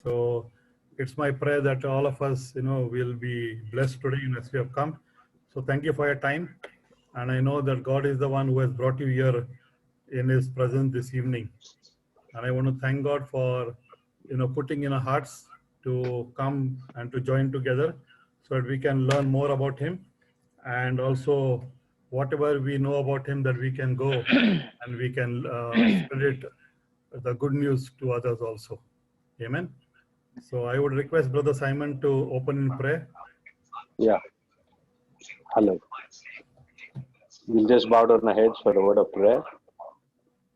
So it's my prayer that all of us, will be blessed today as we have come. So thank you for your time. And I know that God is the one who has brought you here in his presence this evening. And I want to thank God for, putting in our hearts to come and to join together so that we can learn more about him. And also whatever we know about him, that we can go and we can spread it, the good news to others also. Amen. So I would request Brother Simon to open in prayer. Yeah, hello. We'll just bow down our heads for a word of prayer.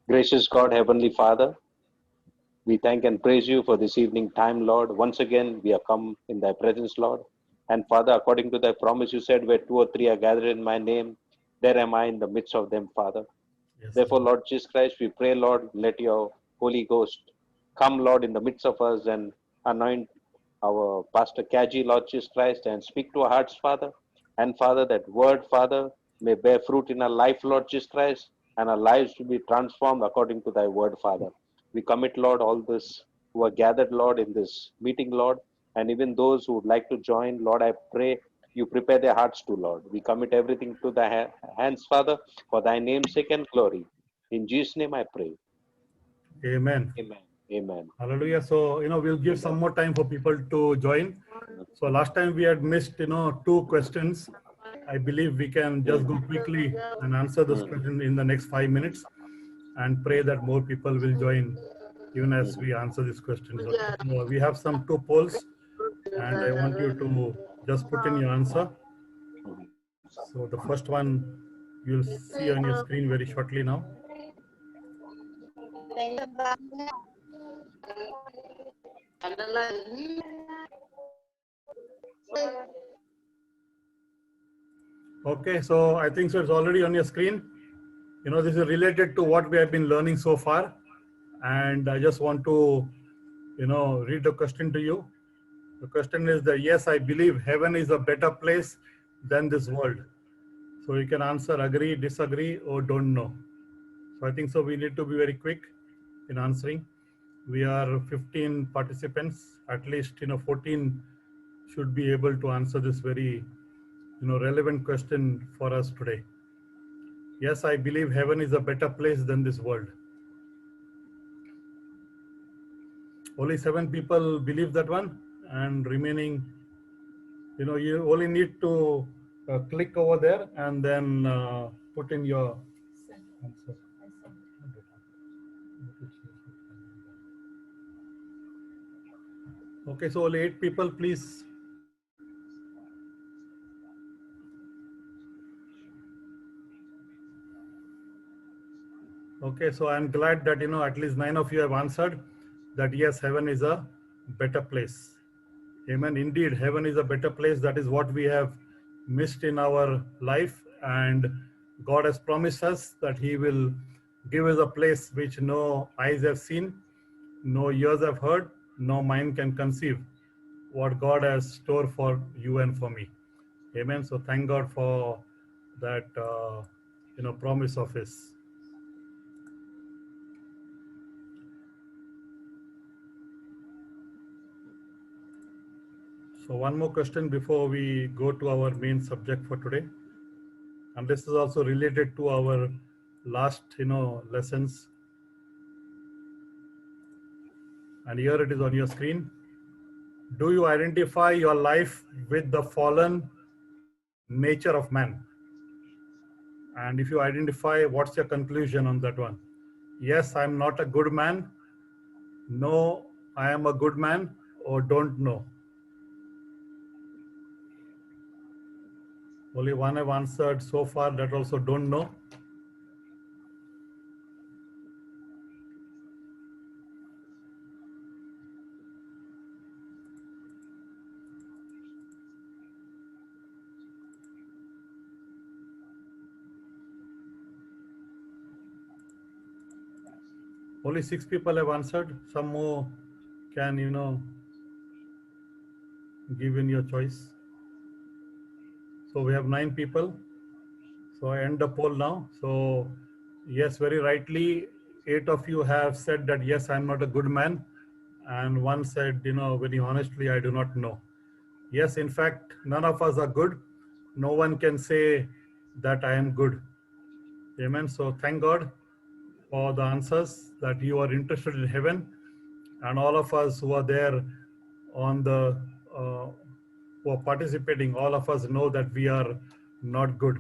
Gracious God, Heavenly Father, we thank and praise you for this evening time, Lord. Once again, we have come in thy presence, Lord. And Father, according to thy promise, you said, where two or three are gathered in my name, there am I in the midst of them, Father. Yes, Therefore, Lord Jesus Christ, we pray, Lord, let your Holy Ghost come, Lord, in the midst of us and anoint our Pastor Kaji, Lord Jesus Christ, and speak to our hearts, Father. And Father, that word, Father, may bear fruit in our life, Lord Jesus Christ, and our lives to be transformed according to thy word, Father. We commit, Lord, all this who are gathered, Lord, in this meeting, Lord, and even those who would like to join, Lord, I pray you prepare their hearts to, Lord. We commit everything to thy hands, Father, for thy name's sake and glory. In Jesus' name I pray. Amen. Amen. Amen. Hallelujah. So, we'll give some more time for people to join. So last time we had missed, two questions. I believe we can just go quickly and answer those questions in the next 5 minutes and pray that more people will join even as we answer these questions. Okay? So we have some two polls and I want you to just put in your answer. So the first one you'll see on your screen very shortly now. Okay, so I think so it's already on your screen. This is related to what we have been learning so far. And I just want to, read the question to you. The question is that, yes, I believe heaven is a better place than this world. So you can answer agree, disagree, or don't know. So I think so we need to be very quick in answering. We are 15 participants, at least, 14 should be able to answer this very, relevant question for us today. Yes, I believe heaven is a better place than this world. Only 7 people believe that one, and remaining, you only need to click over there and then put in your answer. Okay, so only 8 people, please. Okay, so I'm glad that, at least 9 of you have answered that yes, heaven is a better place. Amen. Indeed, heaven is a better place. That is what we have missed in our life. And God has promised us that he will give us a place which no eyes have seen, no ears have heard, no mind can conceive what God has stored for you and for me. Amen. So thank God for that, promise of his. So one more question before we go to our main subject for today. And this is also related to our last, lessons. And here it is on your screen. Do you identify your life with the fallen nature of man? And if you identify, what's your conclusion on that one? Yes, I'm not a good man. No, I am a good man, or don't know. Only one I've answered so far, that also don't know. Only 6 people have answered. Some more can, give in your choice. So we have 9 people. So I end the poll now. So yes, very rightly, 8 of you have said that yes, I'm not a good man. and one said, very honestly, I do not know. Yes, in fact, none of us are good. No one can say that I am good. Amen. So thank God for the answers that you are interested in heaven, and all of us who are there on the who are participating, all of us know that we are not good.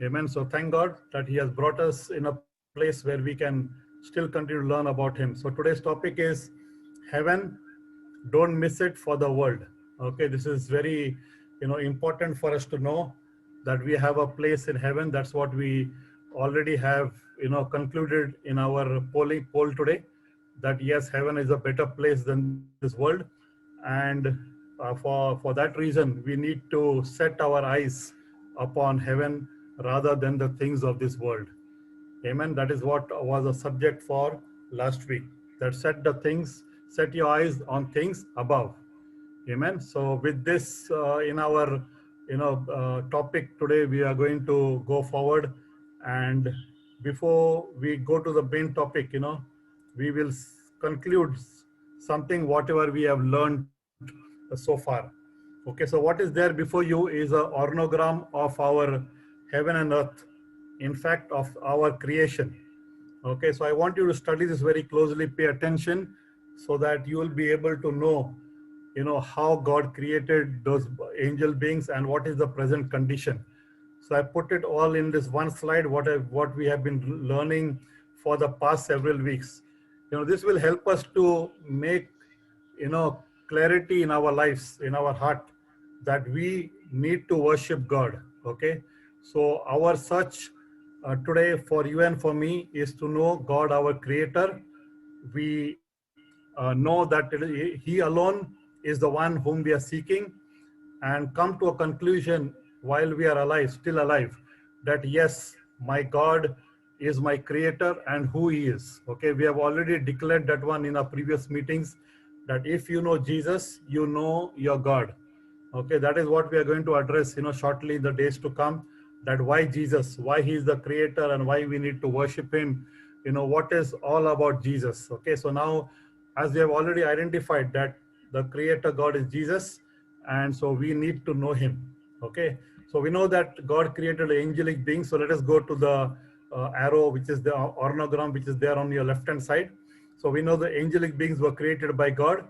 Amen. So thank God that He has brought us in a place where we can still continue to learn about Him. So today's topic is heaven. Don't miss it for the world. Okay, this is very important for us to know that we have a place in heaven. That's what we already have concluded in our poll today, that yes, heaven is a better place than this world. And for that reason we need to set our eyes upon heaven rather than the things of this world. Amen. That is what was a subject for last week. That set your eyes on things above. Amen. So with this in our topic today, we are going to go forward. And before we go to the main topic, we will conclude something whatever we have learned so far. Okay. So what is there before you is a ornogram of our heaven and earth. In fact, of our creation. Okay, so I want you to study this very closely, pay attention, so that you will be able to know, how God created those angel beings and what is the present condition. So I put it all in this one slide, what we have been learning for the past several weeks. This will help us to make, clarity in our lives, in our heart, that we need to worship God. Okay, so our search today for you and for me is to know God, our creator. We know that He alone is the one whom we are seeking, and come to a conclusion while we are alive, still alive, that yes, my God is my creator and who He is. Okay, we have already declared that one in our previous meetings, that if you know Jesus, you know your God. Okay, that is what we are going to address, shortly in the days to come, that why Jesus, why He is the creator and why we need to worship Him, what is all about Jesus. Okay, so now, as we have already identified that the creator God is Jesus, and so we need to know Him. Okay, so we know that God created angelic beings. So let us go to the arrow, which is the ornogram, which is there on your left hand side. So we know the angelic beings were created by God.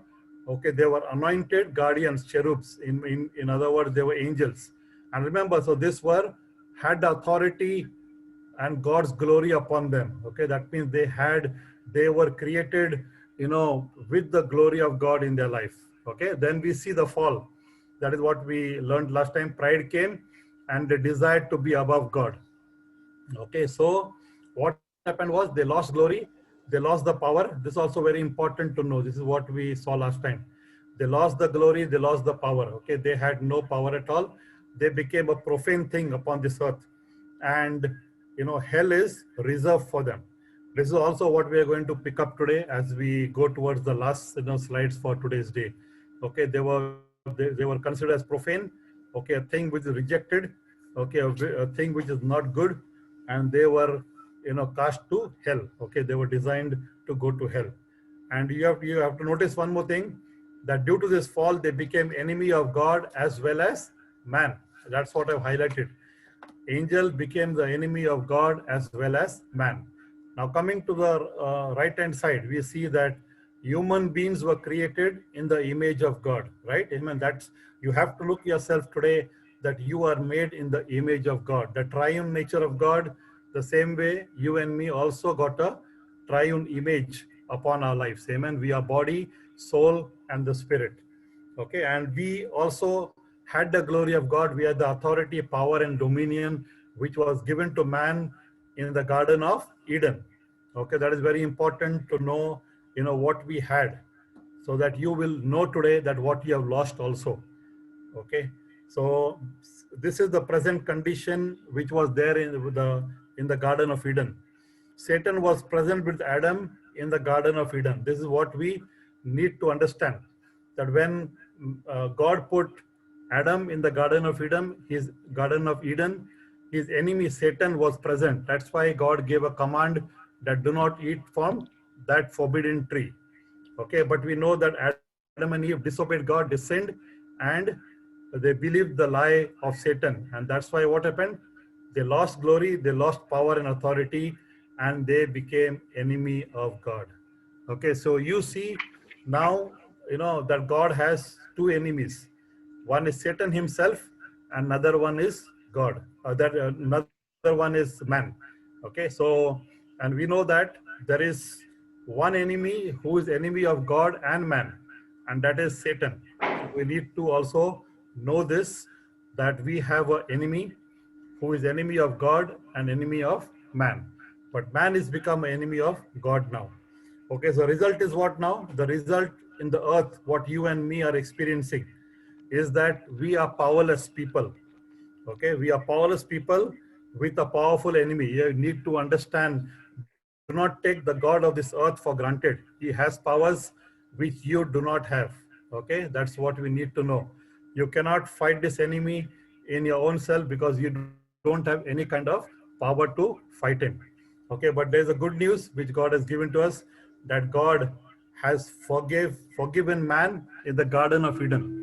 Okay, they were anointed guardians, cherubs. In other words, they were angels. And remember, so this had the authority and God's glory upon them. Okay, that means they were created, with the glory of God in their life. Okay, then we see the fall. That is what we learned last time. Pride came and they desired to be above God. Okay, so what happened was they lost glory, they lost the power. This is also very important to know. This is what we saw last time. They lost the glory, they lost the power. Okay, they had no power at all. They became a profane thing upon this earth. And hell is reserved for them. This is also what we are going to pick up today as we go towards the last slides for today's day. Okay, they were considered as profane. Okay, a thing which is rejected. Okay, a thing which is not good, and they were cast to hell. Okay, they were designed to go to hell. And you have to notice one more thing, that due to this fall they became enemy of God as well as man. That's what I've highlighted. Angel became the enemy of God as well as man. Now coming to the right hand side, we see that human beings were created in the image of God, right? Amen. That's, you have to look yourself today that you are made in the image of God, the triune nature of God. The same way you and me also got a triune image upon our lives. Amen. We are body, soul, and the spirit. Okay, and we also had the glory of God. We had the authority, power, and dominion which was given to man in the Garden of Eden. Okay, that is very important to know, what we had, so that you will know today that what you have lost also. Okay, so this is the present condition which was there in the Garden of Eden. Satan was present with Adam in the Garden of Eden. This is what we need to understand, that when God put Adam in the Garden of Eden, his enemy Satan was present. That's why God gave a command that do not eat from that forbidden tree. Okay, but we know that Adam and Eve disobeyed God, they sinned, and they believed the lie of Satan. And that's why what happened? They lost glory, they lost power and authority, and they became enemy of God. Okay, so you see now, that God has two enemies. One is Satan himself, and another one is God. Another one is man. Okay, so, and we know that there is one enemy who is enemy of God and man, and that is Satan. So we need to also know this, that we have an enemy who is enemy of God and enemy of man. But man is become an enemy of God now. Okay, so result is what now? The result in the earth, what you and me are experiencing, is that we are powerless people. Okay, we are powerless people with a powerful enemy. You need to understand, do not take the God of this earth for granted. He has powers which you do not have. Okay, that's what we need to know. You cannot fight this enemy in your own self because you don't have any kind of power to fight him. Okay, but there's a good news which God has given to us, that God has forgiven man in the Garden of Eden.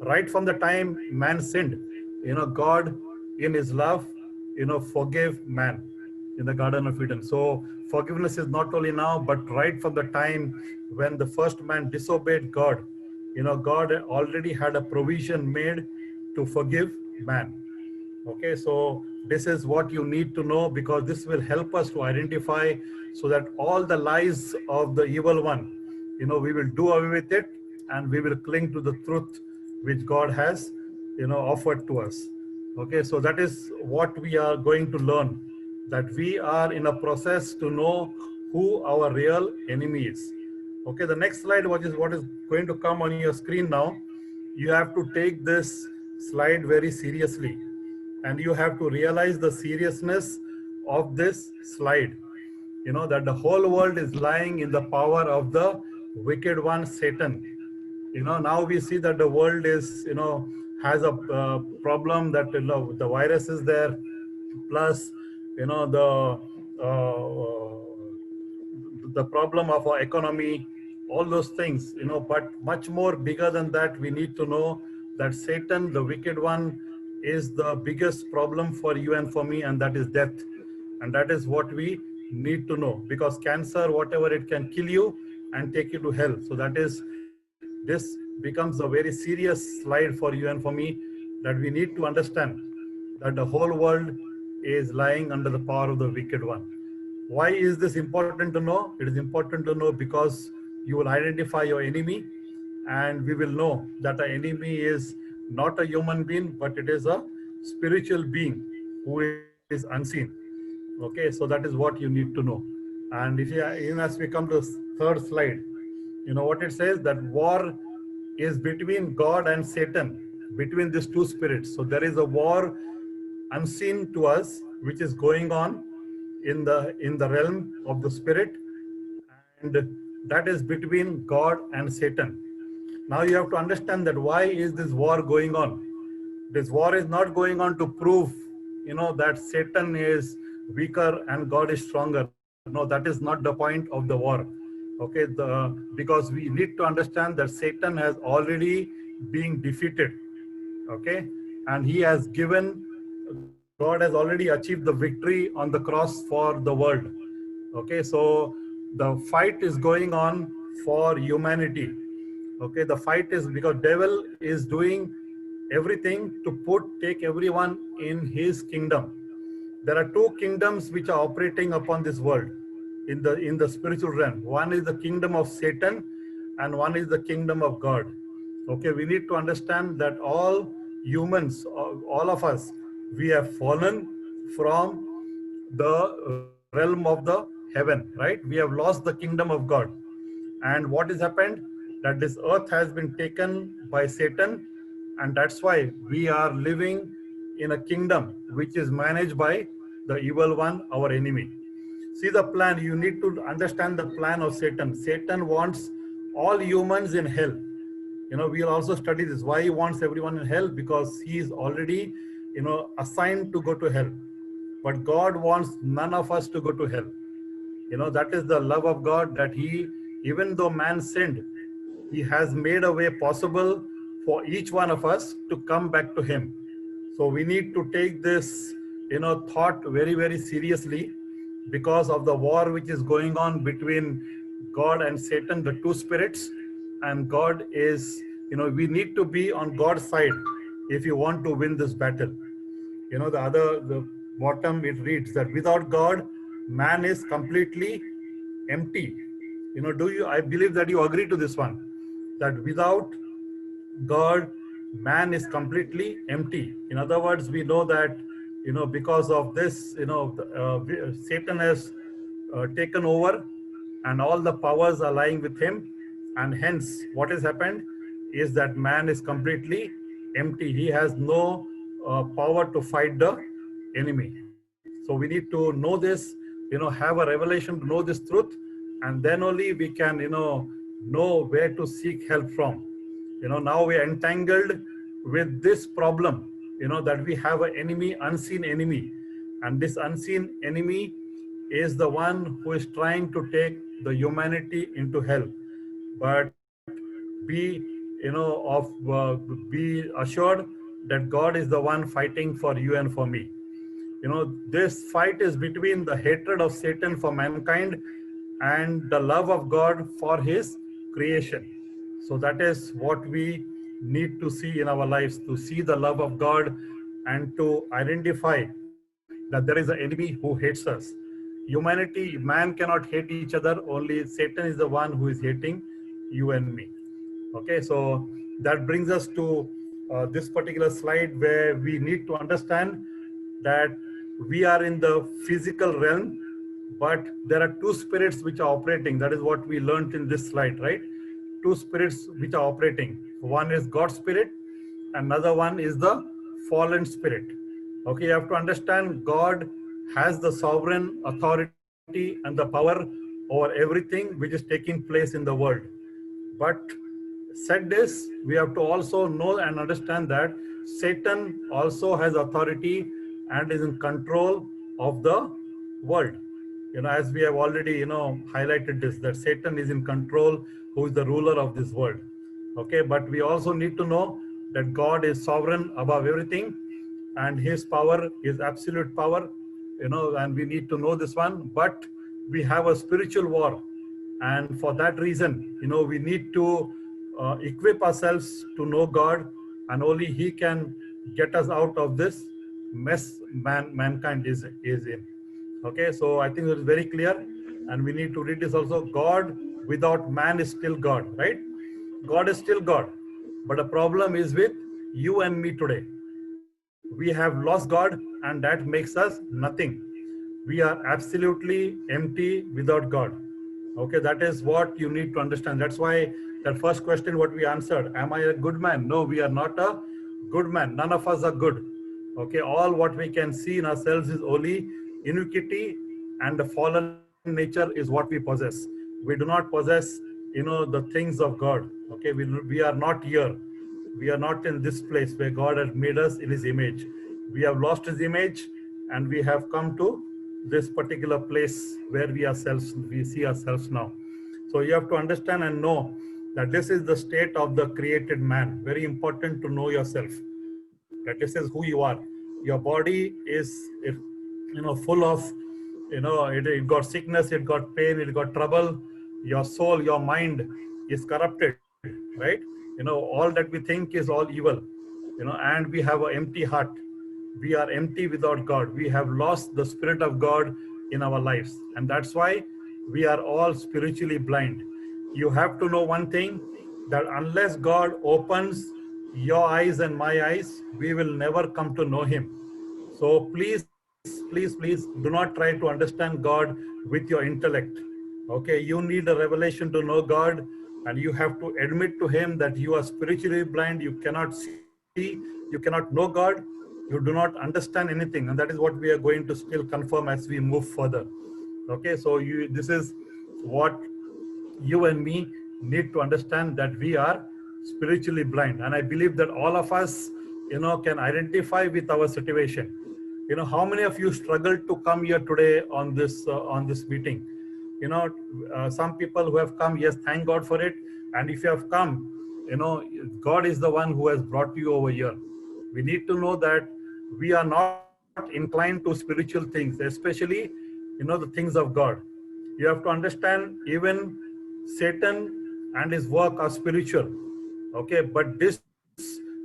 Right from the time man sinned, God in his love, forgave man in the Garden of Eden. So forgiveness is not only now, but right from the time when the first man disobeyed God, God already had a provision made to forgive man. Okay, so this is what you need to know, because this will help us to identify, so that all the lies of the evil one, we will do away with it, and we will cling to the truth which God has, offered to us. Okay, so that is what we are going to learn, that we are in a process to know who our real enemy is. Okay, the next slide, what is going to come on your screen now. You have to take this slide very seriously, and you have to realize the seriousness of this slide. That the whole world is lying in the power of the wicked one, Satan. Now we see that the world is, has a problem, that the virus is there, plus the problem of our economy, all those things, but much more bigger than that, we need to know that Satan, the wicked one, is the biggest problem for you and for me, and that is death. And that is what we need to know, because cancer, whatever, it can kill you and take you to hell. So this becomes a very serious slide for you and for me, that we need to understand that the whole world is lying under the power of the wicked one. Why is this important to know? It is important to know because you will identify your enemy, and we will know that the enemy is not a human being, but it is a spiritual being who is unseen. Okay, so that is what you need to know. And if you, even as we come to the third slide, what it says, that war is between God and Satan, between these two spirits. So there is a war unseen to us, which is going on in the realm of the spirit, and that is between God and Satan. Now you have to understand that why is this war going on. This war is not going on to prove, that Satan is weaker and God is stronger. No, that is not the point of the war. Okay, because we need to understand that Satan has already been defeated. Okay, and he has given, God has already achieved the victory on the cross for the world. Okay, so the fight is going on for humanity. Okay, the fight is because devil is doing everything to take everyone in his kingdom. There are two kingdoms which are operating upon this world in the spiritual realm. One is the kingdom of Satan, and one is the kingdom of God. Okay, we need to understand that all humans, all of us, we have fallen from the realm of the heaven, right? We have lost the kingdom of God. And what has happened? That this earth has been taken by Satan, and that's why we are living in a kingdom which is managed by the evil one, our enemy. See the plan. You need to understand the plan of Satan. Satan wants all humans in hell. We'll also study this, why he wants everyone in hell, because he is already, assigned to go to hell. But God wants none of us to go to hell. That is the love of God, that he even though man sinned, he has made a way possible for each one of us to come back to him. So we need to take this, thought very, very seriously, because of the war which is going on between God and Satan, the two spirits. And God is, we need to be on God's side if you want to win this battle. The bottom, it reads that without God, man is completely empty. I believe that you agree to this one, that without God, man is completely empty. In other words, we know that, because of this, Satan has taken over, and all the powers are lying with him. And hence, what has happened is that man is completely empty. He has no power to fight the enemy. So we need to know this, have a revelation to know this truth, and then only we can, know where to seek help from. Now we are entangled with this problem, that we have an enemy, unseen enemy. And this unseen enemy is the one who is trying to take the humanity into hell. But be, be assured that God is the one fighting for you and for me. This fight is between the hatred of Satan for mankind and the love of God for his creation. So that is what we need to see in our lives, to see the love of God and to identify that there is an enemy who hates us. Humanity, man cannot hate each other, only Satan is the one who is hating you and me. Okay, so that brings us to this particular slide, where we need to understand that we are in the physical realm, but there are two spirits which are operating. That is what we learned in this slide, right? Two spirits which are operating. One is God's spirit, another one is the fallen spirit. Okay, you have to understand God has the sovereign authority and the power over everything which is taking place in the world. But said this, we have to also know and understand that Satan also has authority and is in control of the world. As we have already, highlighted this, that Satan is in control, who is the ruler of this world. Okay, but we also need to know that God is sovereign above everything, and his power is absolute power, and we need to know this one. But we have a spiritual war, and for that reason, we need to equip ourselves to know God, and only he can get us out of this mess mankind is in. Okay, so I think it is very clear, and we need to read this also. God without man is still God, right? God is still God, but the problem is with you and me today. We have lost God, and that makes us nothing. We are absolutely empty without God. Okay, that is what you need to understand. That's why the first question what we answered, am I a good man? No, we are not a good man. None of us are good. Okay, all what we can see in ourselves is only iniquity, and the fallen nature is what we possess. We do not possess, the things of God. Okay, we are not here. We are not in this place where God has made us in his image. We have lost his image, and we have come to this particular place where we see ourselves now. So you have to understand and know that this is the state of the created man. Very important to know yourself, that this is who you are. Your body is, full of, it got sickness, it got pain, it got trouble. Your soul, your mind is corrupted, right? All that we think is all evil, and we have an empty heart. We are empty without God. We have lost the Spirit of God in our lives. And that's why we are all spiritually blind. You have to know one thing, that unless God opens your eyes and my eyes, we will never come to know him. So please, please, please do not try to understand God with your intellect. Okay, you need a revelation to know God, and you have to admit to him that you are spiritually blind. You cannot see, you cannot know God. You do not understand anything, and that is what we are going to still confirm as we move further. Okay, so this is what you and me need to understand, that we are spiritually blind. And I believe that all of us, can identify with our situation. How many of you struggled to come here today on this meeting? some people who have come, yes, thank God for it. And if you have come, God is the one who has brought you over here. We need to know that we are not inclined to spiritual things, especially, the things of God. You have to understand, even Satan and his work are spiritual. Okay, but this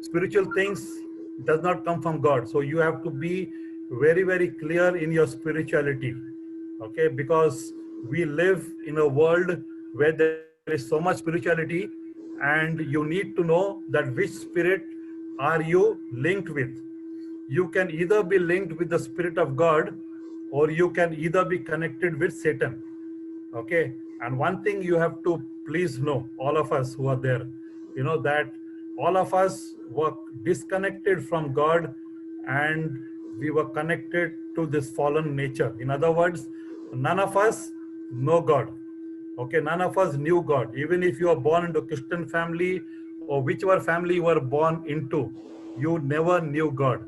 spiritual things does not come from God. So you have to be very, very clear in your spirituality. Okay, because we live in a world where there is so much spirituality, and you need to know that which spirit are you linked with. You can either be linked with the Spirit of God, or you can either be connected with Satan. Okay, and one thing you have to please know, all of us who are there, that all of us were disconnected from God, and we were connected to this fallen nature. In other words, none of us know God. Okay, none of us knew God. Even if you are born into a Christian family or whichever family you were born into, you never knew God.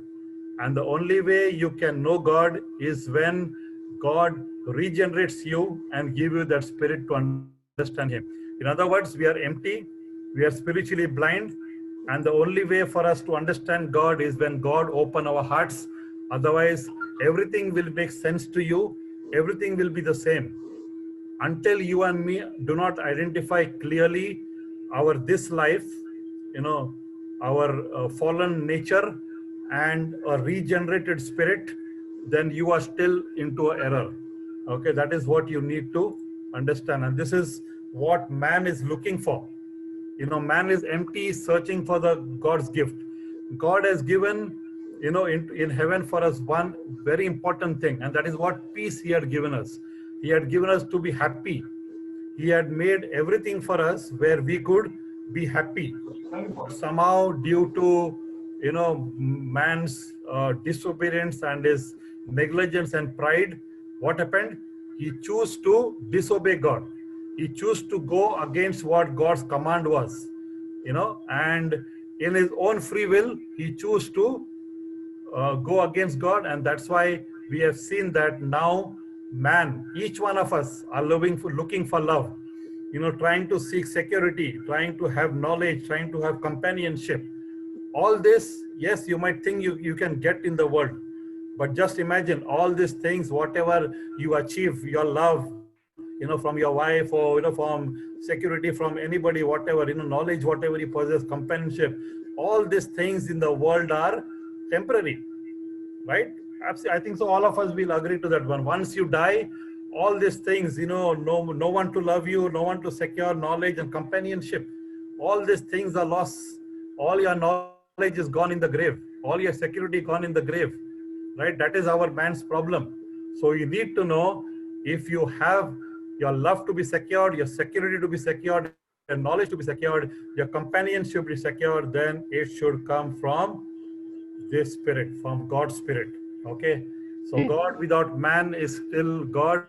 And the only way you can know God is when God regenerates you and give you that spirit to understand Him. In other words, we are empty, we are spiritually blind, and the only way for us to understand God is when God open our hearts. Otherwise, everything will make sense to you, everything will be the same. Until you and me do not identify clearly our this life, our fallen nature and a regenerated spirit, then you are still into an error. Okay, that is what you need to understand. And this is what man is looking for. Man is empty, searching for the God's gift. God has given, in heaven for us one very important thing, and that is what peace He had given us. He had given us to be happy. He had made everything for us where we could be happy. Somehow, due to man's disobedience and his negligence and pride, what happened? He chose to disobey God. He chose to go against what God's command was, and in his own free will, he chose to go against God. And that's why we have seen that now man, each one of us are looking for love, trying to seek security, trying to have knowledge, trying to have companionship. All this, yes, you might think you can get in the world, but just imagine all these things, whatever you achieve, your love, from your wife, or from security, from anybody, whatever, knowledge, whatever you possess, companionship, all these things in the world are temporary, right? Absolutely, I think so. All of us will agree to that one. Once you die, all these things, no one to love you, no one to secure knowledge and companionship, all these things are lost. All your knowledge is gone in the grave. All your security gone in the grave, right? That is our man's problem. So you need to know, if you have your love to be secured, your security to be secured, your knowledge to be secured, your companionship to be secured, then it should come from this spirit, from God's spirit. Okay, so God without man is still God,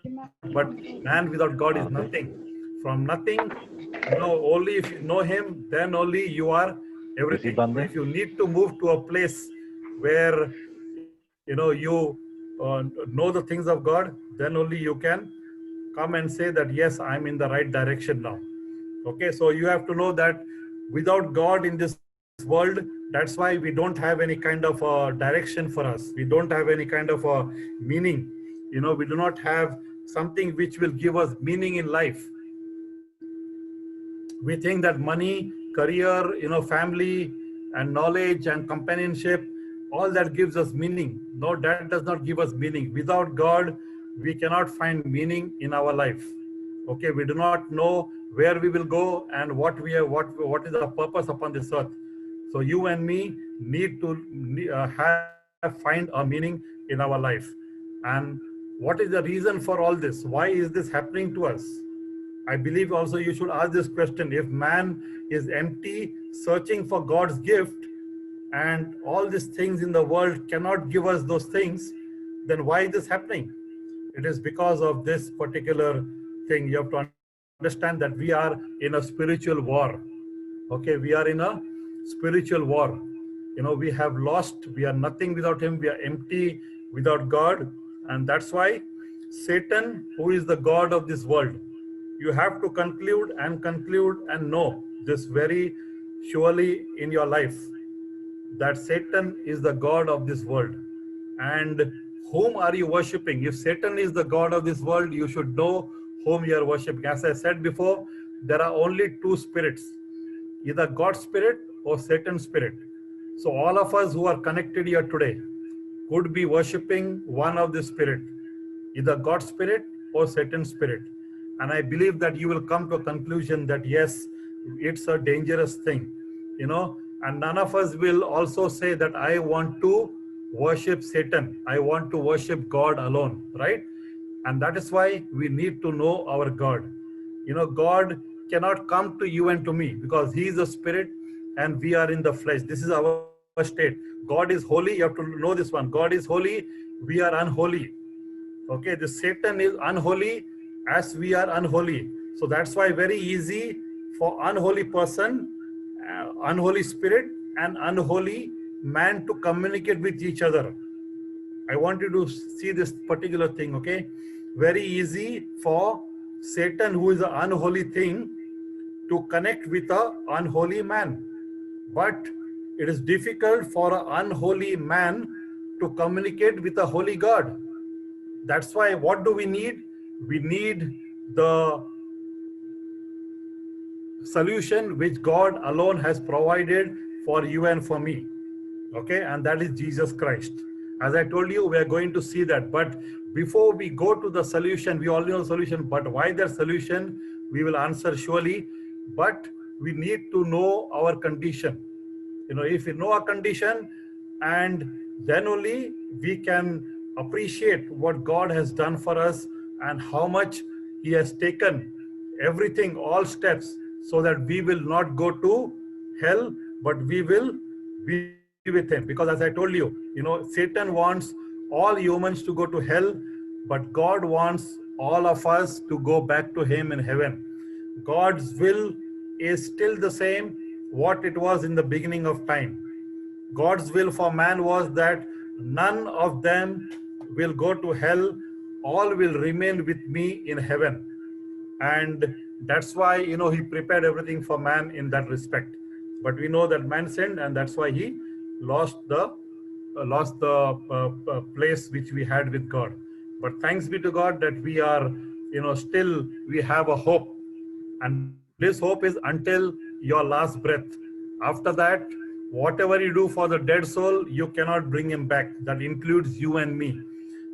but man without God is nothing. From nothing, only if you know Him, then only you are everything. So if you need to move to a place where you know the things of God, then only you can come and say that, yes, I'm in the right direction now. Okay, so you have to know that without God in this world, that's why we don't have any kind of a direction for us. We don't have any kind of a meaning. We do not have something which will give us meaning in life. We think that money, career, family and knowledge and companionship, all that gives us meaning. No, that does not give us meaning. Without God, we cannot find meaning in our life. Okay, we do not know where we will go and what is our purpose upon this earth. So you and me need to find a meaning in our life. And what is the reason for all this? Why is this happening to us? I believe also you should ask this question. If man is empty, searching for God's gift, and all these things in the world cannot give us those things, then why is this happening? It is because of this particular thing. You have to understand that we are in a spiritual war. Okay, we are in a spiritual war. We have lost, we are nothing without Him, we are empty without God. And that's why Satan, who is the God of this world. You have to conclude and know this very surely in your life, that Satan is the God of this world. And whom are you worshipping? If Satan is the God of this world, you should know whom you are worshipping. As I said before, there are only two spirits, either God's spirit or Satan's spirit. So all of us who are connected here today could be worshipping one of the spirit, either God's spirit or Satan's spirit. And I believe that you will come to a conclusion that yes, it's a dangerous thing, and none of us will also say that I want to worship Satan. I want to worship God alone, right? And that is why we need to know our God. God cannot come to you and to me because he is a spirit and we are in the flesh. This is our state. God is holy. You have to know this one. God is holy. We are unholy. Okay, the Satan is unholy as we are unholy. So that's why very easy for unholy person, unholy spirit and unholy man to communicate with each other. I want you to see this particular thing, okay? Very easy for Satan, who is an unholy thing, to connect with an unholy man. But it is difficult for an unholy man to communicate with a holy God. That's why what do we need? We need the solution which God alone has provided for you and for me. Okay, and that is Jesus Christ. As I told you, we are going to see that. But before we go to the solution, we already know the solution, but why that solution, we will answer surely. But we need to know our condition. If we know our condition, and then only we can appreciate what God has done for us and how much he has taken everything, all steps, so that we will not go to hell, but we will be with him. Because as I told you, Satan wants all humans to go to hell, but God wants all of us to go back to him in heaven. God's will is still the same what it was in the beginning of time. God's will for man was that none of them will go to hell, all will remain with me in heaven. And that's why, he prepared everything for man in that respect. But we know that man sinned, and that's why he lost the place which we had with God. But thanks be to God that we are, still we have a hope. And this hope is until your last breath. After that, whatever you do for the dead soul, you cannot bring him back. That includes you and me.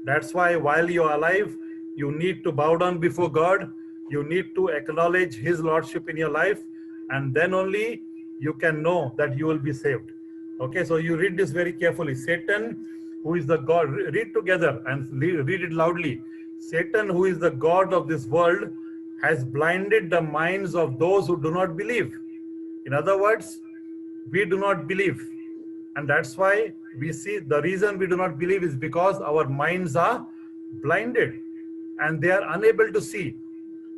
That's why while you are alive, you need to bow down before God. You need to acknowledge his lordship in your life. And then only you can know that you will be saved. Okay, so you read this very carefully. Satan, who is the God, read together and read it loudly. Satan, who is the God of this world, has blinded the minds of those who do not believe. In other words, we do not believe. And that's why we see the reason we do not believe is because our minds are blinded and they are unable to see.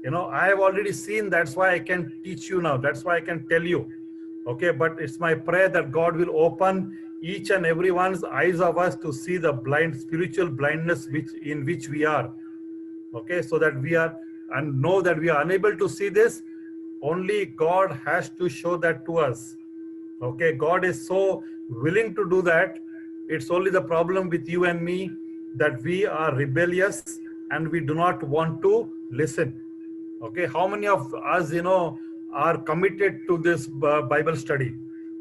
I have already seen, that's why I can teach you now. That's why I can tell you. Okay, but it's my prayer that God will open each and everyone's eyes of us to see the spiritual blindness in which we are. Okay, so that we are, and know that we are unable to see this. Only God has to show that to us. Okay, God is so willing to do that. It's only the problem with you and me that we are rebellious and we do not want to listen. Okay, how many of us, are committed to this Bible study?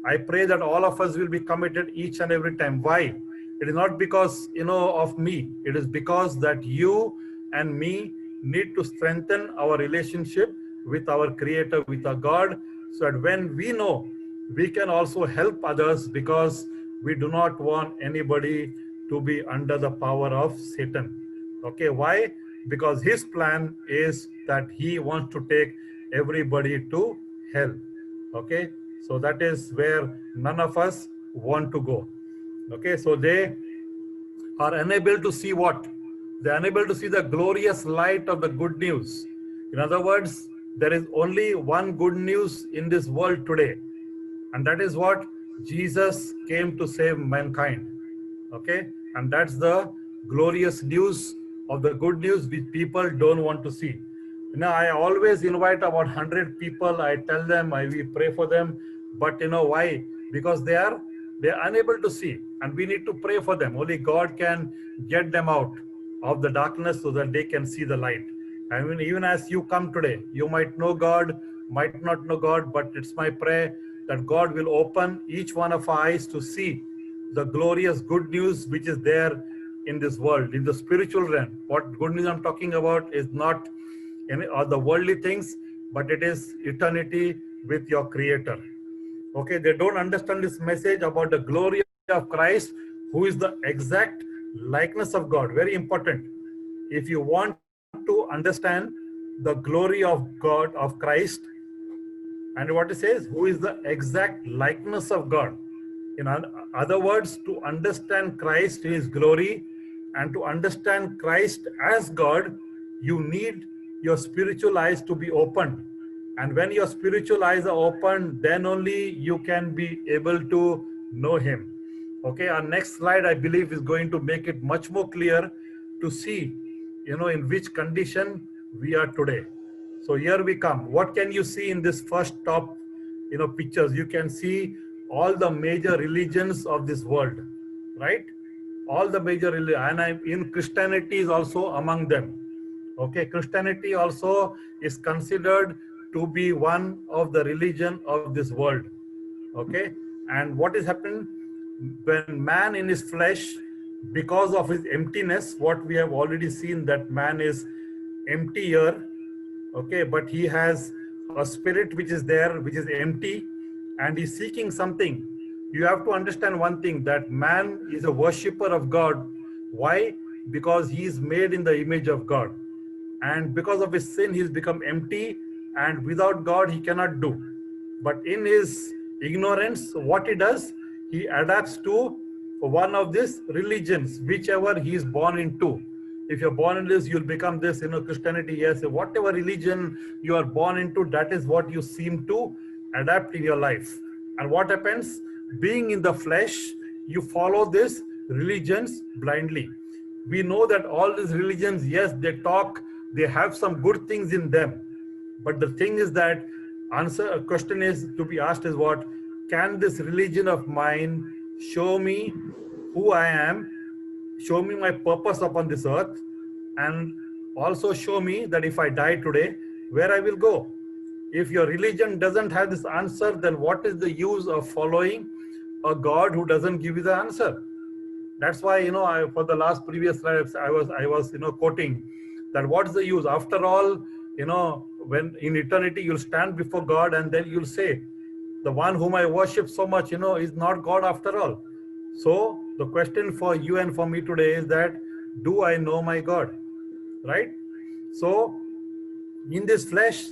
I pray that all of us will be committed each and every time. Why? It is not because, of me. It is because that you and me need to strengthen our relationship with our Creator, with our God, so that when we know, we can also help others, because we do not want anybody to be under the power of Satan. Okay, why? Because his plan is that he wants to take everybody to hell. Okay, so that is where none of us want to go. Okay, so they are unable to see what? They are unable to see the glorious light of the good news. In other words, there is only one good news in this world today, and that is what? Jesus came to save mankind. Okay, and that's the glorious news of the good news which people don't want to see. I always invite about 100 people. I tell them, we pray for them. But why? Because they're unable to see, and we need to pray for them. Only God can get them out of the darkness so that they can see the light. I mean, even as you come today, you might know God, might not know God, but it's my prayer that God will open each one of our eyes to see the glorious good news which is there in this world, in the spiritual realm. What good news I'm talking about is not the worldly things, but it is eternity with your Creator. Okay, they don't understand this message about the glory of Christ, who is the exact likeness of God. Very important. If you want to understand the glory of God, of Christ, and what it says, who is the exact likeness of God. In other words, to understand Christ in His glory and to understand Christ as God, you need your spiritual eyes to be opened. And when your spiritual eyes are opened, then only you can be able to know Him. Okay, our next slide, I believe, is going to make it much more clear to see, in which condition we are today. So here we come. What can you see in this first top, pictures? You can see all the major religions of this world, right? All the major religions, and in Christianity is also among them. Okay, Christianity also is considered to be one of the religion of this world. Okay, and what is happening when man in his flesh, because of his emptiness, what we have already seen, that man is empty here. Okay, but he has a spirit which is there, which is empty, and he's seeking something. You have to understand one thing, that man is a worshipper of God. Why? Because he is made in the image of God. And because of his sin, he's become empty, and without God, he cannot do. But in his ignorance, what he does, he adapts to one of these religions, whichever he is born into. If you're born in this, you'll become this, Christianity, yes, whatever religion you are born into, that is what you seem to adapt in your life. And what happens? Being in the flesh, you follow these religions blindly. We know that all these religions, yes, they talk, they have some good things in them. But the thing is that a question is to be asked is what? Can this religion of mine show me who I am, show me my purpose upon this earth, and also show me that if I die today, where I will go? If your religion doesn't have this answer, then what is the use of following a God who doesn't give you the answer? That's why, for the last previous slides, I was quoting that what's the use? After all, when in eternity you'll stand before God, and then you'll say, the one whom I worship so much, is not God after all. So the question for you and for me today is that, do I know my God? Right? So in this flesh,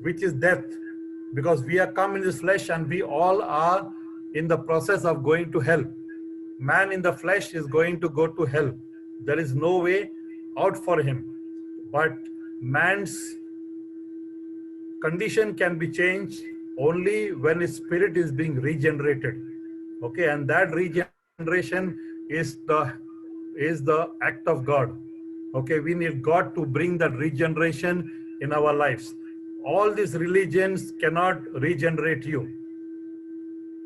which is death, because we are come in this flesh and we all are in the process of going to hell. Man in the flesh is going to go to hell. There is no way out for him. But man's condition can be changed only when his spirit is being regenerated. Okay, and that regeneration is the act of God. Okay, we need God to bring that regeneration in our lives. All these religions cannot regenerate you.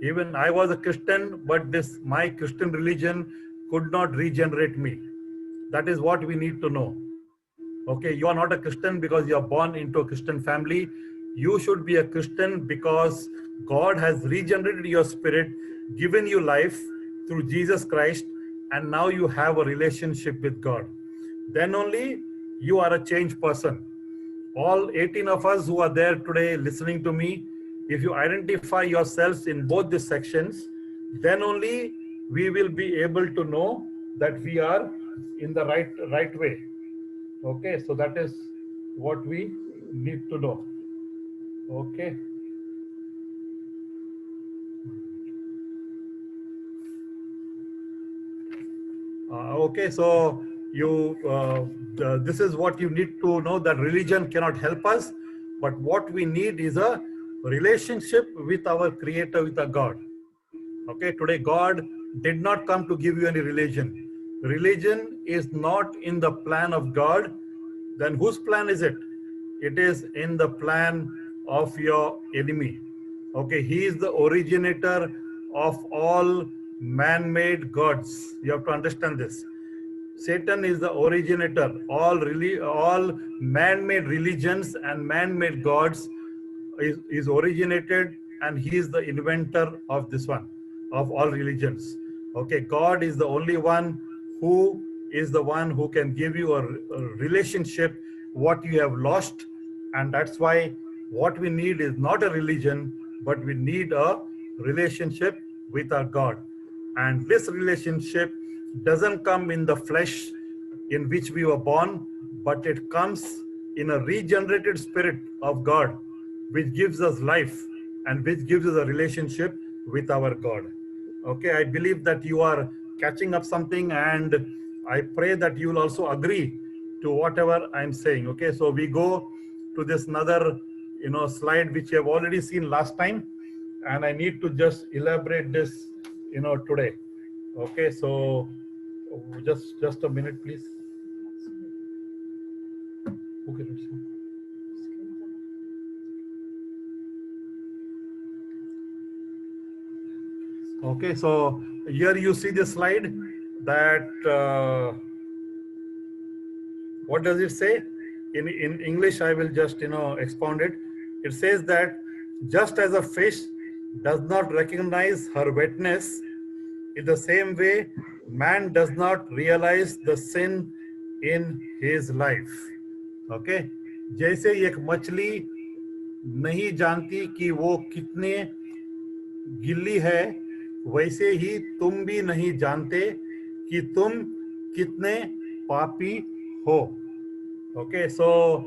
Even I was a Christian, but my Christian religion could not regenerate me. That is what we need to know. Okay, you are not a Christian because you are born into a Christian family. You should be a Christian because God has regenerated your spirit, given you life through Jesus Christ, and now you have a relationship with God. Then only you are a changed person. All 18 of us who are there today listening to me, if you identify yourselves in both these sections, then only we will be able to know that we are in the right way. Okay, so that is what we need to know. Okay. Okay, so this is what you need to know, that religion cannot help us, but what we need is a relationship with our Creator, with our God. Okay, today God did not come to give you any religion. religion is not in the plan of God, then whose plan is it? It is in the plan of your enemy. Okay, he is the originator of all man-made gods. You have to understand this. Satan is the originator. All man-made religions and man-made gods is originated, and he is the inventor of this one, of all religions. Okay, God is the only one who is the one who can give you a relationship what you have lost, and that's why what we need is not a religion, but we need a relationship with our God. And this relationship doesn't come in the flesh in which we were born, but it comes in a regenerated spirit of God, which gives us life and which gives us a relationship with our God. Okay, I believe that you are catching up something, and I pray that you will also agree to whatever I'm saying. Okay, so we go to this another slide which you have already seen last time, and I need to just elaborate this today. Okay, so just a minute, please. Okay, let's see. Okay, so here you see the slide that what does it say? In English, I will just expound it. It says that just as a fish does not recognize her wetness, in the same way, man does not realize the sin in his life. Okay, जैसे एक मछली नहीं जानती कि वो कितने गिल्ली है, वैसे ही तुम भी नहीं जानते कि तुम कितने पापी हो. Okay, so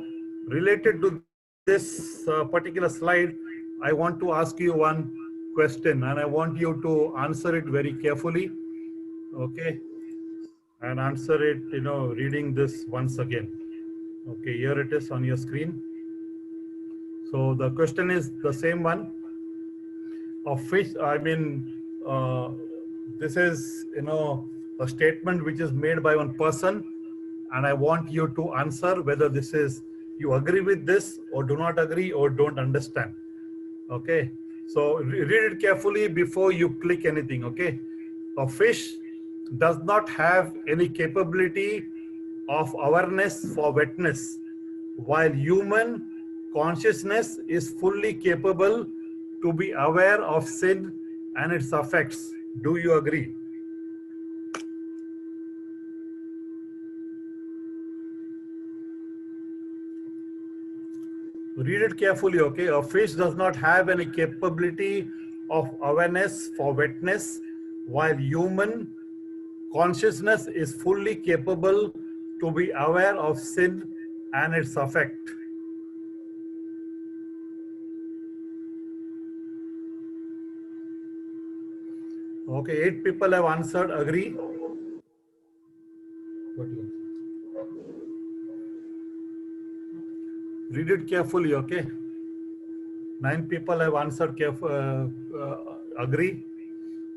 related to this particular slide, I want to ask you one question, and I want you to answer it very carefully. Okay, and answer it, reading this once again. Okay, here it is on your screen. So the question is the same one. A fish, this is, a statement which is made by one person, and I want you to answer whether this is, you agree with this or do not agree or don't understand. Okay, so read it carefully before you click anything. Okay, a fish does not have any capability of awareness for wetness, while human consciousness is fully capable to be aware of sin and its effects. Do you agree? Read it carefully, okay? A fish does not have any capability of awareness for wetness, while human consciousness is fully capable to be aware of sin and its effect. Okay, 8 people have answered agree. What do you answer? Read it carefully, okay? 9 people have answered agree.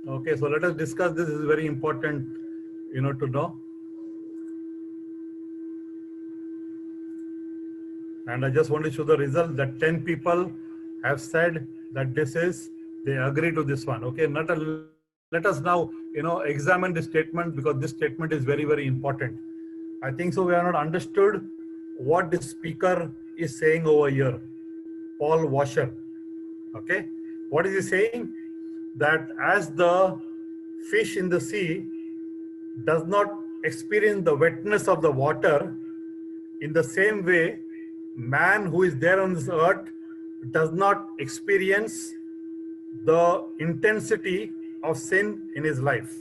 Okay, so let us discuss this. This is very important, to know. And I just want to show the result that 10 people have said that they agree to this one. Okay, let us now, examine this statement, because this statement is very, very important. I think so we have not understood what the speaker is saying over here, Paul Washer. Okay, what is he saying? That as the fish in the sea does not experience the wetness of the water, in the same way, man who is there on this earth does not experience the intensity of sin in his life.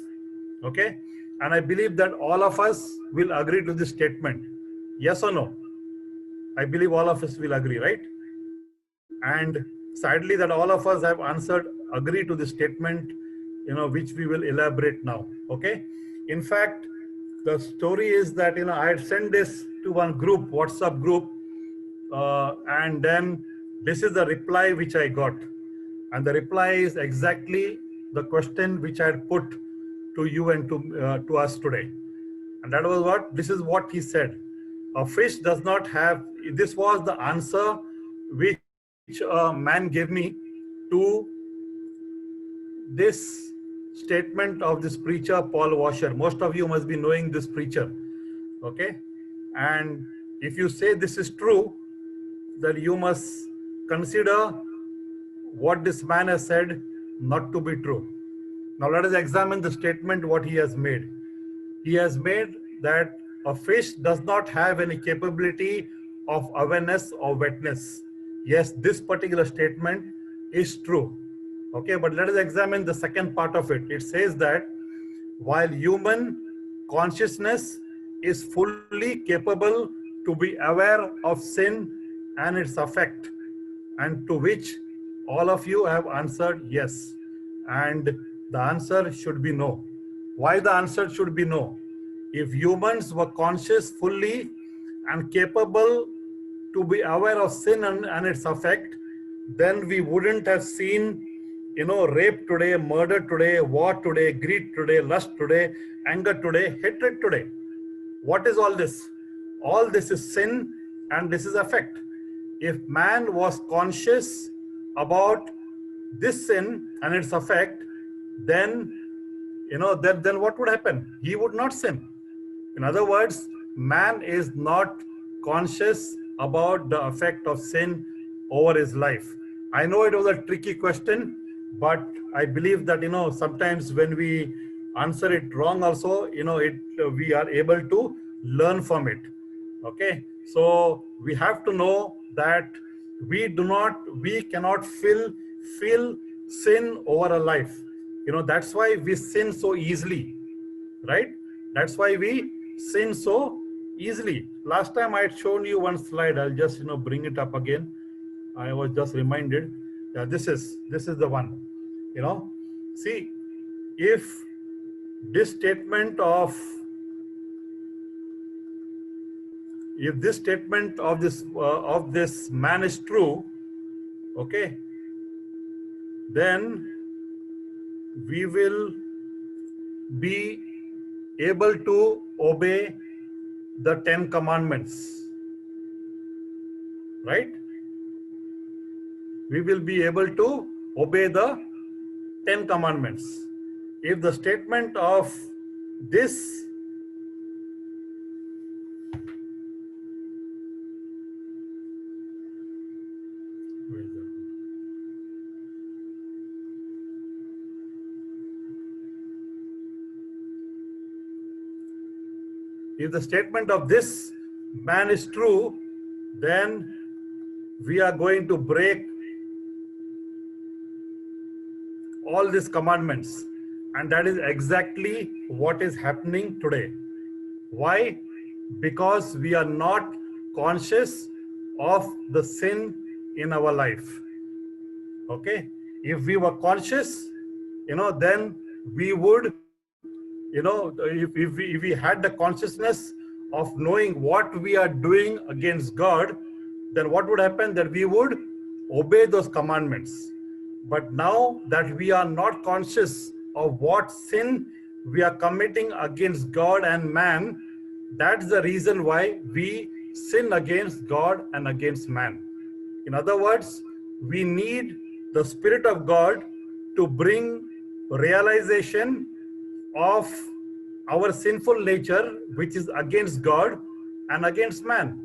Okay, and I believe that all of us will agree to this statement. Yes or no? I believe all of us will agree, right? And sadly that all of us have answered agree to this statement, which we will elaborate now. Okay, in fact, the story is that I had sent this to one group, WhatsApp group, and then this is the reply which I got, and the reply is exactly the question which I had put to you and to us today. And that was what, this is what he said. A fish does not have, this was the answer which a man gave me to this statement of this preacher, Paul Washer. Most of you must be knowing this preacher. Okay. And if you say this is true, then you must consider what this man has said not to be true. Now let us examine the statement what he has made. He has made that a fish does not have any capability of awareness or wetness. Yes, this particular statement is true. Okay, but let us examine the second part of it. It says that while human consciousness is fully capable to be aware of sin and its effect, and to which all of you have answered yes. And the answer should be no. Why the answer should be no? If humans were conscious fully and capable to be aware of sin and its effect, then we wouldn't have seen, rape today, murder today, war today, greed today, lust today, anger today, hatred today. What is all this? All this is sin and this is effect. If man was conscious about this sin and its effect, then, then what would happen? He would not sin. In other words, man is not conscious about the effect of sin over his life. I know it was a tricky question, but I believe that, sometimes when we answer it wrong also, we are able to learn from it. Okay. So we have to know that we cannot feel sin over a life. That's why we sin so easily, right? That's why we sin so easily. Last time I had shown you one slide. I'll just, bring it up again. I was just reminded. Yeah, this is the one. See, if this statement of this man is true, okay, then we will be able to obey the 10 commandments, right? We will be able to obey the 10 commandments. If the statement of this if the statement of this man is true, then we are going to break all these commandments. And that is exactly what is happening today. Why? Because we are not conscious of the sin in our life. Okay? If we were conscious, then we would, if we had the consciousness of knowing what we are doing against God, then what would happen? That we would obey those commandments. But now that we are not conscious of what sin we are committing against God and man, that's the reason why we sin against God and against man. In other words, we need the Spirit of God to bring realization of our sinful nature, which is against God and against man.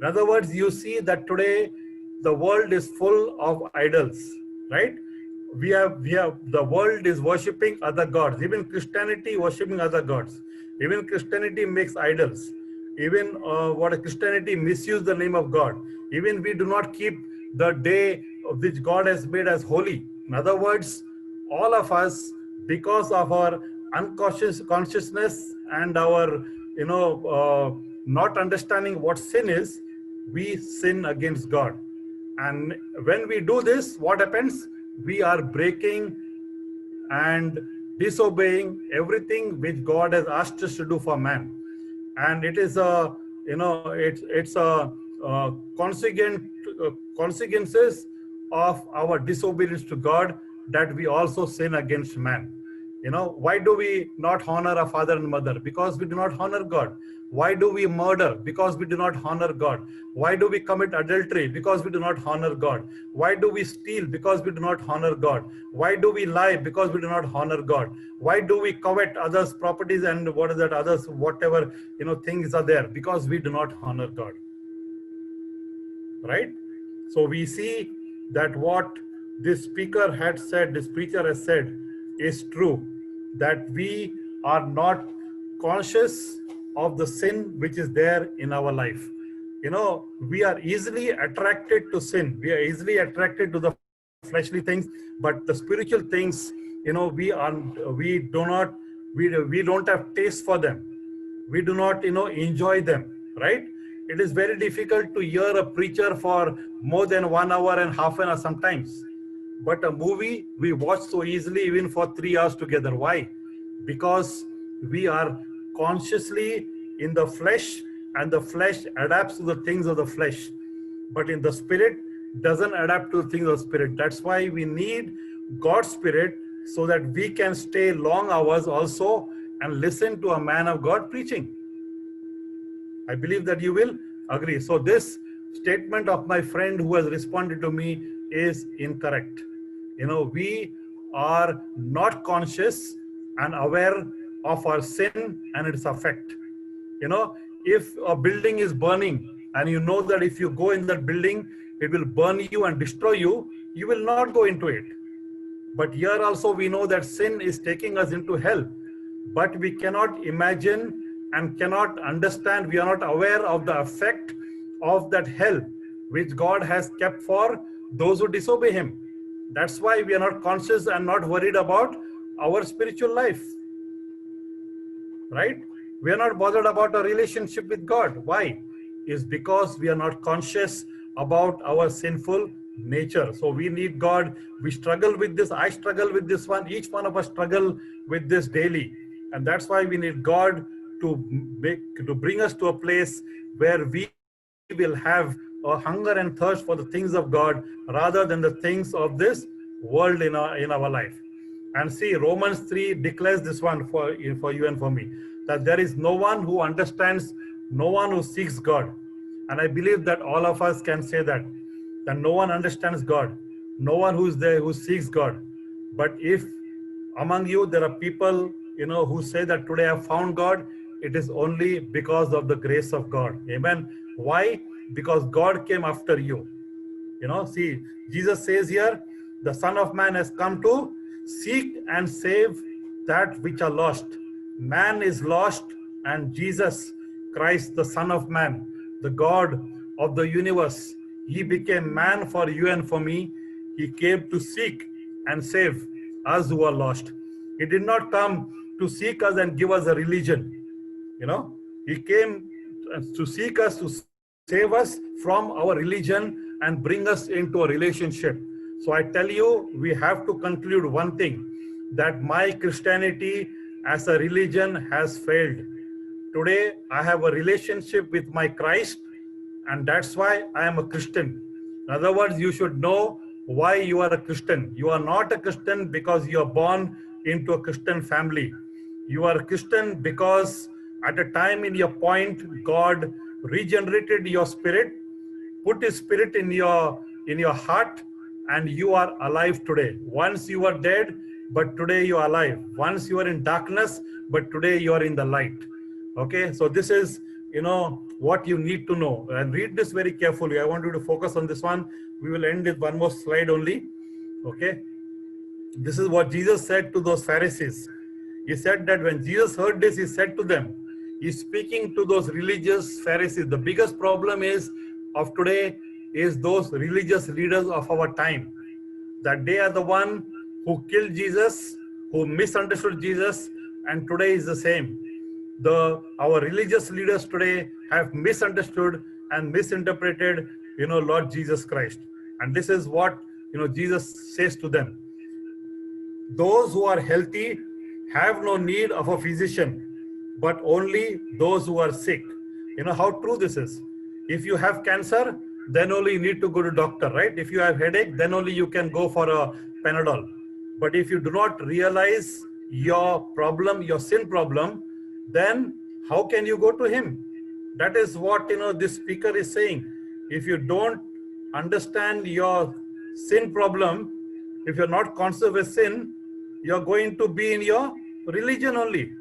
In other words, you see that today the world is full of idols, right? We have the world is worshipping other gods. Even Christianity worshiping other gods. Even Christianity makes idols. Even Christianity misuse the name of God. Even we do not keep the day which God has made as holy. In other words, all of us, because of our unconscious consciousness and our not understanding what sin is, we sin against God. And when we do this, what happens? We are breaking and disobeying everything which God has asked us to do for man. And it is a it's a consequences of our disobedience to God that we also sin against man. You know, why do we not honor our father and mother? Because we do not honor God. Why do we murder? Because we do not honor God. Why do we commit adultery? Because we do not honor God. Why do we steal? Because we do not honor God. Why do we lie? Because we do not honor God. Why do we covet others' properties and what is that others, whatever, you know, things are there? Because we do not honor God. Right? So we see that what this speaker had said, this preacher has said, is true, that we are not conscious of the sin which is there in our life. You know, we are easily attracted to sin. We are easily attracted to the fleshly things, but the spiritual things, you know, we don't have taste for them. We do not, you know, enjoy them, right? It is very difficult to hear a preacher for more than 1 hour and half an hour sometimes. But a movie we watch so easily, even for 3 hours together. Why? Because we are consciously in the flesh, and the flesh adapts to the things of the flesh. But in the spirit, doesn't adapt to the things of the spirit. That's why we need God's spirit, so that we can stay long hours also and listen to a man of God preaching. I believe that you will agree. So this statement of my friend who has responded to me is incorrect. You know, we are not conscious and aware of our sin and its effect. You know, if a building is burning and you know that if you go in that building, it will burn you and destroy you, you will not go into it. But here also we know that sin is taking us into hell, but we cannot imagine and cannot understand, we are not aware of the effect of that hell which God has kept for those who disobey him. That's why we are not conscious and not worried about our spiritual life, right? We are not bothered about our relationship with God. Why? Is because we are not conscious about our sinful nature. So we need God. We struggle with this. I struggle with this one. Each one of us struggle with this daily. And that's why we need God to bring us to a place where we will have a hunger and thirst for the things of God rather than the things of this world in our life. And see, Romans 3 declares this one for you and for me, that there is no one who understands, no one who seeks God. And I believe that all of us can say that no one understands God, no one who is there who seeks God. But if among you there are people, you know, who say that today I have found God, it is only because of the grace of God. Amen. Why? Because God came after you. You know, see, Jesus says here, the Son of Man has come to seek and save that which are lost. Man is lost, and Jesus Christ, the Son of Man, the God of the universe, he became man for you and for me. He came to seek and save us who are lost. He did not come to seek us and give us a religion. You know, he came to seek us, to save us from our religion and bring us into a relationship. So I tell you, we have to conclude one thing, that my Christianity as a religion has failed. Today, I have a relationship with my Christ, and that's why I am a Christian. In other words, you should know why you are a Christian. You are not a Christian because you are born into a Christian family. You are a Christian because at a time in your point, God regenerated your spirit, put his spirit in your heart, and you are alive today. Once you were dead, but today you are alive. Once you were in darkness, but today you are in the light. Okay, so this is, you know, what you need to know. And read this very carefully. I want you to focus on this one. We will end with one more slide only. Okay, this is what Jesus said to those Pharisees. He said that when Jesus heard this, he said to them, he's speaking to those religious Pharisees. The biggest problem of today is those religious leaders of our time, that they are the one who killed Jesus, who misunderstood Jesus, and today is the same. Our religious leaders today have misunderstood and misinterpreted, you know, Lord Jesus Christ. And this is what, you know, Jesus says to them. Those who are healthy have no need of a physician, but only those who are sick. You know how true this is. If you have cancer, then only you need to go to doctor, right? If you have headache, then only you can go for a Panadol. But if you do not realize your problem, your sin problem, then how can you go to him? That is what this speaker is saying. If you don't understand your sin problem, if you're not conscious with sin, you're going to be in your religion only.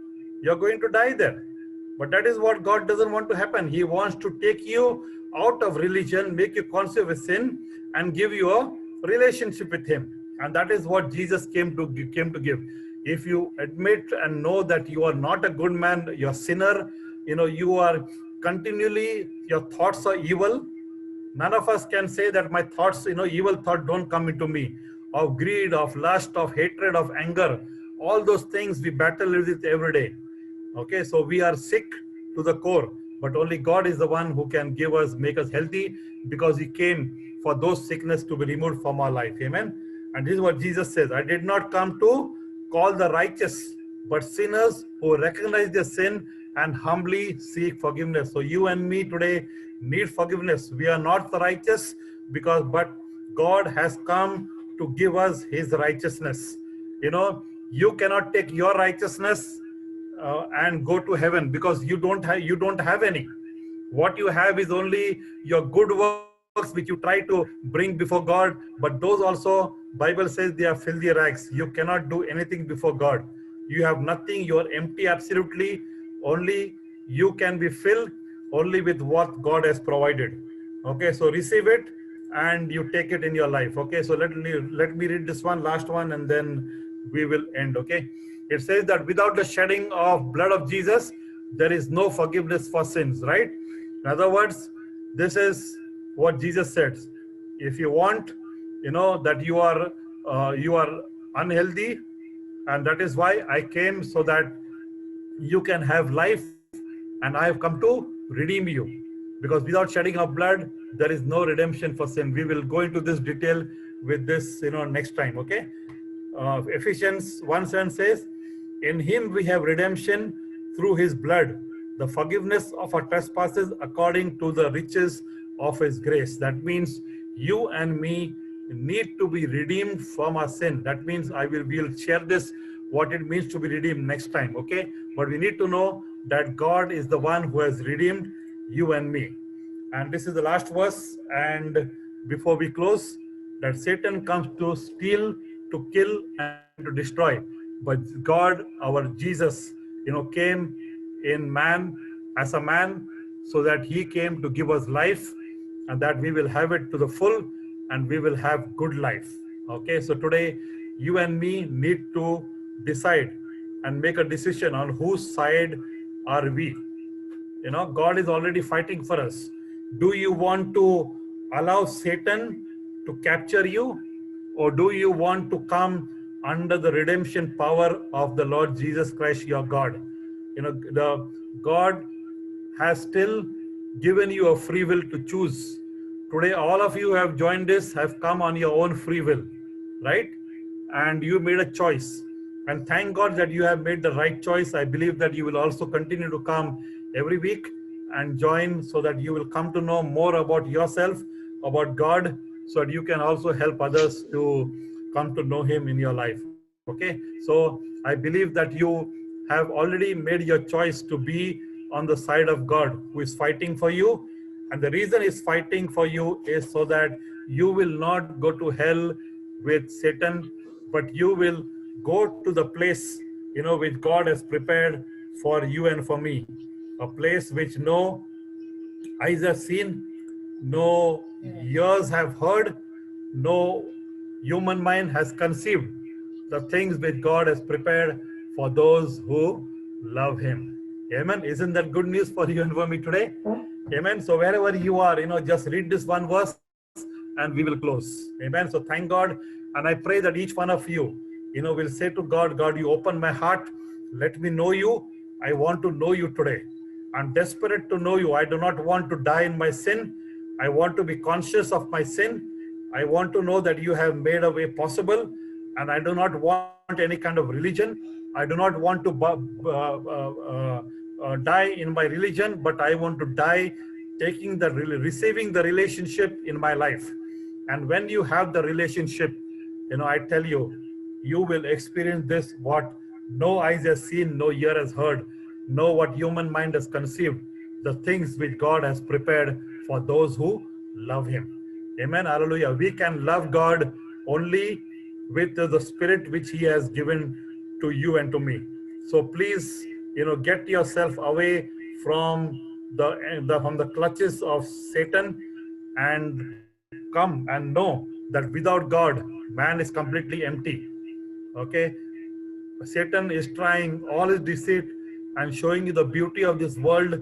You're going to die there. But that is what God doesn't want to happen. He wants to take you out of religion, make you conscious with sin, and give you a relationship with him. And that is what Jesus came to give. If you admit and know that you are not a good man, you're a sinner, you are continually, your thoughts are evil. None of us can say that my thoughts, evil thoughts don't come into me. Of greed, of lust, of hatred, of anger, all those things we battle with it every day. Okay, so we are sick to the core, but only God is the one who can make us healthy, because he came for those sickness to be removed from our life. Amen. And this is what Jesus says: I did not come to call the righteous, but sinners who recognize their sin and humbly seek forgiveness. So you and me today need forgiveness. We are not the righteous, but God has come to give us his righteousness. You cannot take your righteousness and go to heaven, because you don't have any. What you have is only your good works which you try to bring before God, but those also, Bible says, they are filthy rags. You cannot do anything before God. You have nothing. You are empty absolutely. Only you can be filled only with what God has provided. Okay, so receive it and you take it in your life. Okay, so let me read this last one, and then we will end. Okay, it says that without the shedding of blood of Jesus, there is no forgiveness for sins, right? In other words, this is what Jesus says. If you want, that you are unhealthy, and that is why I came, so that you can have life, and I have come to redeem you. Because without shedding of blood, there is no redemption for sin. We will go into this detail with this, next time. Okay. Ephesians 1:7 says, in him we have redemption through his blood, the forgiveness of our trespasses according to the riches of his grace. That means you and me need to be redeemed from our sin. That means we'll share this, what it means to be redeemed, next time. Okay. But we need to know that God is the one who has redeemed you and me. And this is the last verse. And before we close, that Satan comes to steal, to kill, and to destroy. But God, our Jesus, came in man, as a man, so that he came to give us life, and that we will have it to the full, and we will have good life. Okay, so today you and me need to decide and make a decision on whose side are we. God is already fighting for us. Do you want to allow Satan to capture you, or do you want to come under the redemption power of the Lord Jesus Christ, your God? The God has still given you a free will to choose. Today, all of you have joined this, have come on your own free will, right? And you made a choice. And thank God that you have made the right choice. I believe that you will also continue to come every week and join, so that you will come to know more about yourself, about God, so that you can also help others to come to know him in your life. Okay, so I believe that you have already made your choice to be on the side of God, who is fighting for you. And the reason he's fighting for you is so that you will not go to hell with Satan, but you will go to the place, which God has prepared for you and for me. A place which no eyes have seen, no ears have heard, no human mind has conceived, the things which God has prepared for those who love him. Amen. Isn't that good news for you and for me today? Amen. So wherever you are, just read this one verse and we will close. Amen. So thank God. And I pray that each one of you, will say to God, God, you open my heart. Let me know you. I want to know you today. I'm desperate to know you. I do not want to die in my sin. I want to be conscious of my sin. I want to know that you have made a way possible. And I do not want any kind of religion. I do not want to die in my religion, but I want to die receiving the relationship in my life. And when you have the relationship, I tell you, you will experience this, what No eyes has seen, no ear has heard, no what human mind has conceived, the things which God has prepared for those who love Him. Amen. Hallelujah. We can love God only with the spirit which He has given to you and to me. So please, get yourself away from from the clutches of Satan and come and know that without God, man is completely empty. Okay, Satan is trying all his deceit and showing you the beauty of this world,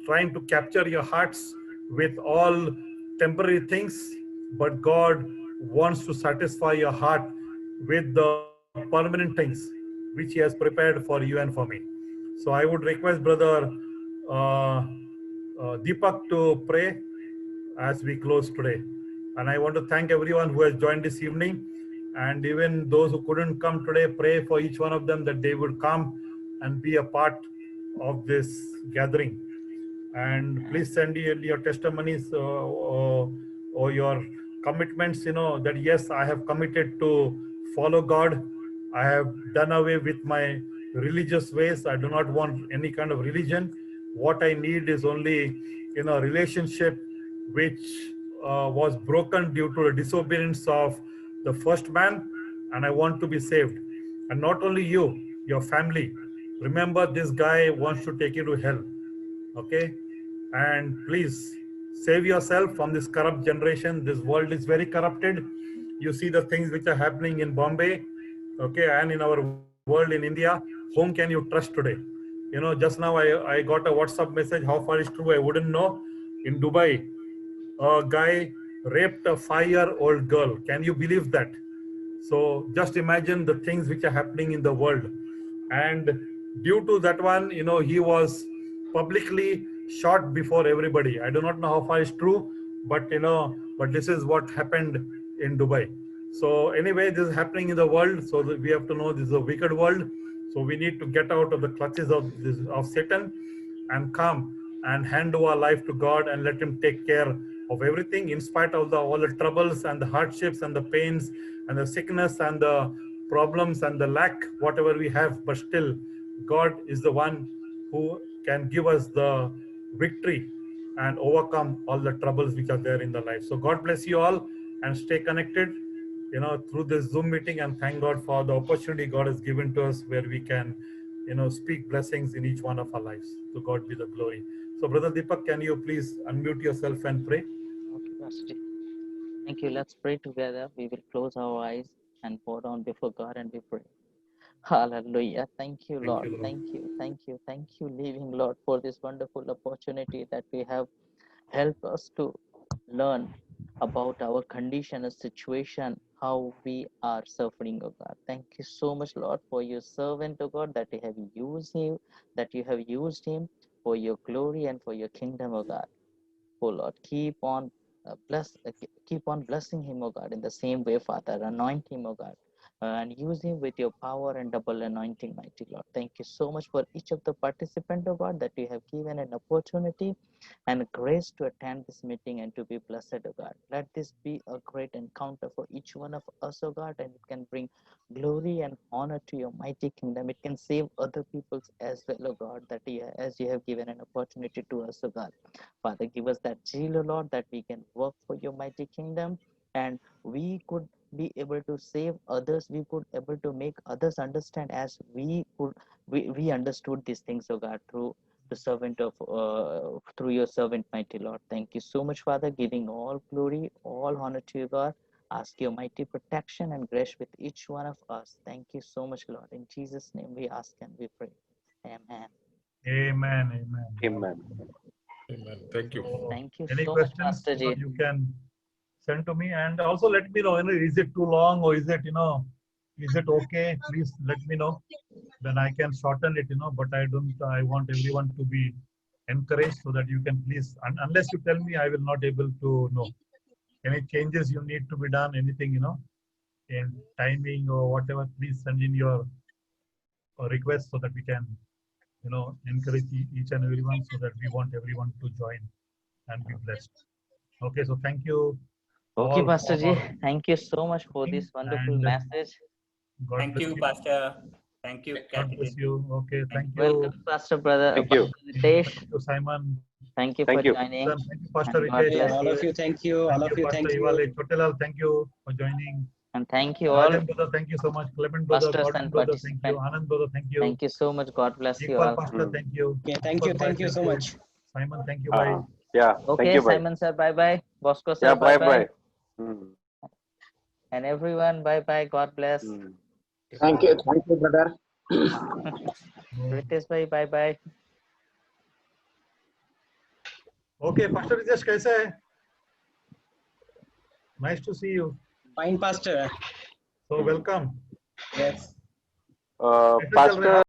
trying to capture your hearts with all temporary things. But God wants to satisfy your heart with the permanent things which He has prepared for you and for me. So I would request Brother uh, Deepak to pray as we close today. And I want to thank everyone who has joined this evening. And even those who couldn't come today, pray for each one of them that they would come and be a part of this gathering. And please send your testimonies or your commitments, that yes, I have committed to follow God. I have done away with my religious ways. I do not want any kind of religion. What I need is only, relationship which was broken due to the disobedience of the first man, and I want to be saved. And not only you, your family. Remember, this guy wants to take you to hell. Okay, and please save yourself from this corrupt generation. This world is very corrupted. You see the things which are happening in Bombay, okay, and in our world in India. Whom can you trust today? Just now I got a WhatsApp message. How far is true I wouldn't know. In Dubai, a guy raped a 5-year-old girl. Can you believe that? So just imagine the things which are happening in the world. And due to that one, he was publicly shot before everybody. I do not know how far is true, but but this is what happened in Dubai. So anyway, this is happening in the world. So that we have to know this is a wicked world. So we need to get out of the clutches of Satan and come and hand over our life to God and let Him take care of everything, in spite of all the troubles and the hardships and the pains and the sickness and the problems and the lack, whatever we have. But still, God is the one who can give us the victory and overcome all the troubles which are there in the life. So God bless you all and stay connected, through this Zoom meeting, and thank God for the opportunity God has given to us where we can, speak blessings in each one of our lives. To God be the glory. So Brother Deepak, can you please unmute yourself and pray? Okay, Pastor Ji. Thank you. Let's pray together. We will close our eyes and bow down before God and we pray. Hallelujah. Thank you, Lord. Thank you. Thank you. Thank you, living Lord, for this wonderful opportunity that we have helped us to learn about our condition and situation, how we are suffering, oh God. Thank you so much, Lord, for your servant, oh God, that you have used him for your glory and for your kingdom, oh God. Oh Lord, keep on blessing him, oh God, in the same way, Father. Anoint him, oh God, and use him with your power and double anointing, mighty Lord. Thank you so much for each of the participants, oh God, that you have given an opportunity and grace to attend this meeting and to be blessed, oh God. Let this be a great encounter for each one of us, oh God, and it can bring glory and honor to your mighty kingdom. It can save other peoples as well, oh God, as you have given an opportunity to us, oh God. Father, give us that zeal, O Lord, that we can work for your mighty kingdom and we could be able to save others. We could able to make others understand as we understood these things, O God, through your servant, mighty Lord. Thank you so much, Father, giving all glory, all honor to you, God. Ask your mighty protection and grace with each one of us. Thank you so much, Lord. In Jesus' name we ask and we pray. Amen. Amen. Amen. Amen. Amen. Thank you. So, Thank you any so much, questions Pastor Ji. you can send to me, and also let me know, is it too long or is it, is it okay? Please let me know. Then I can shorten it, but I want everyone to be encouraged so that you can please, unless you tell me, I will not able to know. Any changes you need to be done, anything, in timing or whatever, please send in your request so that we can, encourage each and everyone so that we want everyone to join and be blessed. Okay, so thank you. Okay, all Pastor Ji. for Thank you so much for this wonderful and message. God Thank bless you, you. Pastor. Thank you, God Kathy. bless you. Okay, thank you. Welcome, Pastor Brother. Thank you. Pastor Ritesh. Thank you, Simon. Thank you Thank for you. joining. Thank you, Pastor And God Ritesh. bless all of you. you, thank you. All Thank of you, you, Pastor thank you. Ivale Chotelal. Thank you for joining. And thank you all, Rajan brother, thank you so much. Clement brother, pastors Gordon and brother, thank you. participants. Anand brother, thank you. Thank you so much. God bless you Iqbal all. Pastor, thank you. Okay, thank you, Deepak Bhai, thank you so much. Simon, thank you. Bye. Yeah. Thank Okay, you. Bye. Simon sir, bye bye. Bosco sir, Yeah. bye Bye. bye. Bye. And everyone, bye bye. God bless. Thank you, brother. Ritesh bhai, bye bye. Okay, Pastor Ritesh, कैसा है? Nice to see you. Fine, Pastor. So welcome. Yes. कैसा चल रहा है? Pastor.